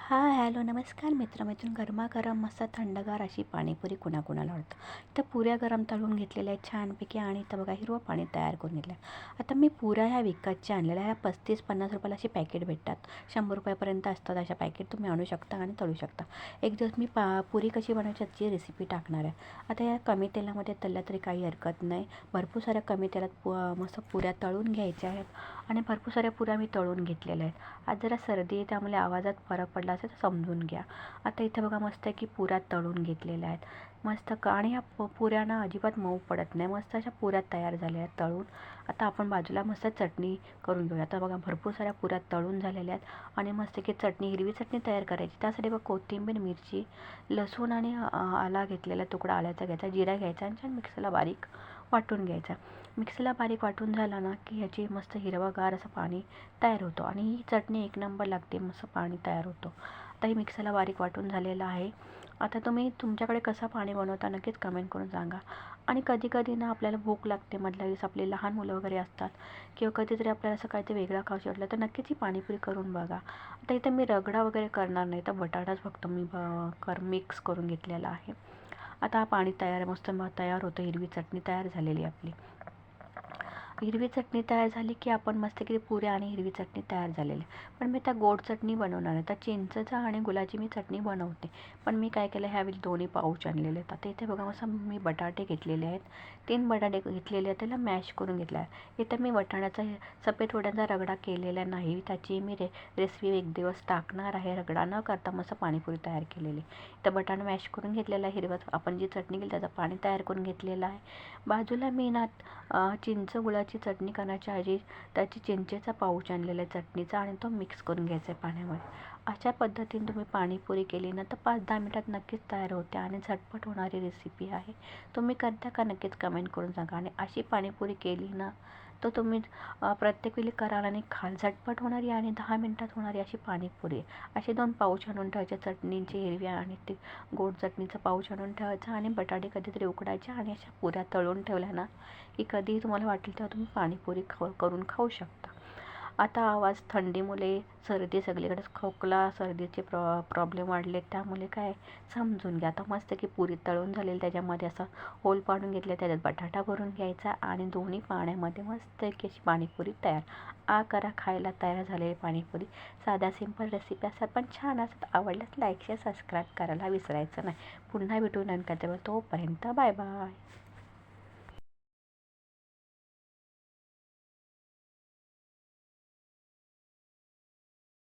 Hello, नमस्कार मित्र-मैत्रीण. गरमागरम मस्त थंडगार अशी पाणीपुरी कुणाकुणाला आवडतं. तर पुऱ्या गरम तळून घेतलेल्या आहेत छानपैकी आणि इथं बघा हिरवं पाणी तयार करून घेतलं आहे. आता मी पुऱ्या ह्या विकतच्या आणलेल्या, ह्या 35-50 रुपयाला अशी पॅकेट भेटतात. 100 रुपयापर्यंत असतात अशा पॅकेट. तुम्ही आणू शकता आणि तळू शकता. एक दिवस मी पुरी कशी बनवायची याची रेसिपी टाकणार आहे. आता या कमी तेलामध्ये तळल्या तरी काही हरकत नाही. भरपूर साऱ्या कमी तेलात मस्त पुऱ्या तळून घ्यायच्या आहेत आणि भरपूर साऱ्या पुऱ्या मी तळून घेतलेल्या आहेत. आज जरा सर्दी आहे त्यामुळे आवाजात फरक पडला असेल तर समजून घ्या. आता इथे बघा मस्त की पुऱ्या तळून घेतलेल्या आहेत मस्त आणि ह्या पुऱ्या ना अजिबात मऊ पडत नाही. मस्त अशा पुऱ्या तयार झाल्या आहेत तळून. आता आपण बाजूला मस्त चटणी करून घेऊया. आता बघा भरपूर साऱ्या पुऱ्या तळून झालेल्या आहेत आणि मस्त की चटणी, हिरवी चटणी तयार करायची. त्यासाठी बघा कोथिंबीर, मिरची, लसूण आणि आला घेतलेला, तुकडा आल्याचा घ्यायचा, जिरा घ्यायचा आणि छान मिक्सरला बारीक वाटून घ्यायचा. मिक्सरला बारीक वाटून झाला ना की ह्याची मस्त हिरवंगार असं पाणी तयार होतं आणि ही चटणी एक नंबर लागते. मस्त पाणी तयार होतं. आता ही मिक्सरला बारीक वाटून झालेलं आहे. आता तुम्ही तुमच्याकडे कसं पाणी बनवता नक्कीच कमेंट करून सांगा. आणि कधी कधी ना आपल्याला भूक लागते, मधल्या दिवस आपले लहान मुलं वगैरे असतात किंवा कधीतरी आपल्याला असं काहीतरी वेगळं खाऊशी वाटलं तर नक्कीच ही पाणीपुरी करून बघा. आता इथे मी रगडा वगैरे करणार नाही, तर बटाटाच फक्त मी मिक्स करून घेतलेला आहे. आता हा पाणी तयार मस्त तयार होतं. हिरवी चटणी तयार झालेली आपली. हिरवी चटणी तयार झाली की आपण मस्त की पुऱ्या आणि हिरवी चटणी तयार झालेली. पण मी त्या गोड चटणी बनवणार आहे. तर चिंचचा आणि गुळाची मी चटणी बनवते. पण मी काय केलं, ह्यावेळी दोन्ही पाऊच आणलेले आहेत. आता इथे बघा मस्त मी बटाटे घेतलेले आहेत. 3 बटाटे घेतलेले आहेत, त्याला मॅश करून घेतला आहे. इथं मी वाटाण्याचा सफेद वड्यांचा रगडा केलेला नाही, त्याची मी रेसिपी एक दिवस टाकणार आहे. रगडा न करता मस्त पाणीपुरी तयार केलेली. तर बटाणा मॅश करून घेतलेला आहे. हिरवा आपण जी चटणी केली त्याचं पाणी तयार करून घेतलेलं आहे. बाजूला मी ना चिंच गुळाची चटणी करण्याच्या ऐवजी त्याची चिंचेचा पाऊच आणलेला आहे चटणीचा आणि तो मिक्स करून घ्यायचा आहे पाण्यामध्ये. अशा पद्धतीने तुम्ही पाणीपुरी केली ना तर 5-10 मिनिटात नक्कीच तयार होते आणि झटपट होणारी रेसिपी आहे. तुम्ही करता का नक्कीच कमेंट करून सांगा. आणि अशी पाणीपुरी केली ना तर तुम्ही प्रत्येक वेळी कराल आणि खाल. झटपट होणारी आणि 10 मिनिटात होणारी अशी पाणीपुरी. असे 2 पाऊच आणून ठेवायचे चटणीचे, हिरव्या आणि ते गोड चटणीचं पाऊच आणून ठेवायचं आणि बटाटे कधीतरी उकडायचे आणि अशा पुऱ्या तळून ठेवल्या ना की कधीही तुम्हाला वाटेल तेव्हा तुम्ही पाणीपुरी करून खाऊ शकता. आता आवाज थंडीमुळे सर्दी सगळीकडेच, खोकला सर्दीचे प्रॉब्लेम वाढले त्यामुळे काय समजून घ्या. आता मस्त की पुरी तळून झालेली, त्याच्यामध्ये असं होल पाडून घेतले, त्याच्यात बटाटा भरून घ्यायचा आणि दोन्ही पाण्यामध्ये मस्त की अशी पाणीपुरी तयार. करा खायला तयार झालेली पाणीपुरी. साध्या सिंपल रेसिपी असतात पण छान असतात. आवडल्यास लाईक, शेअर, सबस्क्राईब करायला विसरायचं नाही. पुन्हा भेटू नवीन कथेवर. तोपर्यंत बाय बाय.